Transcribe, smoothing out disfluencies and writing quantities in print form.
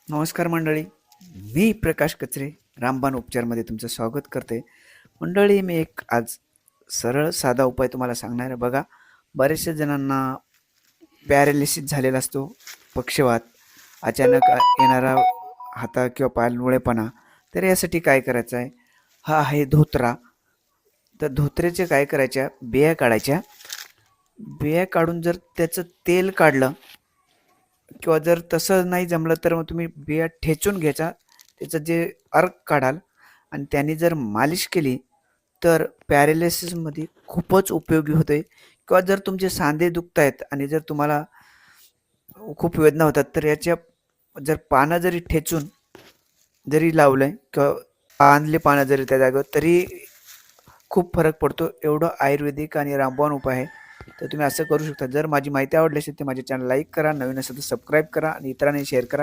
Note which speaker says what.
Speaker 1: नमस्कार मंडळी. मी प्रकाश कचरे रामबाण उपचारमध्ये तुमचं स्वागत करते. मंडळी, मी एक आज सरळ साधा उपाय तुम्हाला सांगणार आहे. बघा, बऱ्याचशा जणांना पॅरालिसिस झालेला असतो, पक्षवात, अचानक येणारा हाता किंवा पायाला लुळेपणा. तर यासाठी काय करायचं आहे, हा आहे धोत्रा. तर धोत्र्याचे काय करायच्या, बिया काढायच्या. बिया काढून जर त्याचं तेल काढलं किंवा जर तसं नाही जमलं तर मग तुम्ही बिया ठेचून घ्यायचा, त्याचं जे अर्क काढाल आणि त्याने जर मालिश केली तर पॅरालिसिसमध्ये खूपच उपयोगी होते. किंवा जर तुमचे सांधे दुखत आहेत आणि जर तुम्हाला खूप वेदना होतात तर याच्या जर पानं जरी ठेचून जरी लावलंय किंवा आणले पानं जरी त्या जागेवर तरी खूप फरक पडतो. एवढं आयुर्वेदिक आणि रामबाण उपाय आहे. तर तुम्ही असं करू शकता. जर माझी माहिती आवडली असेल तर माझे चॅनल लाईक करा, नवीन असेल तर सबस्क्राईब करा आणि इतरांनी शेअर करा.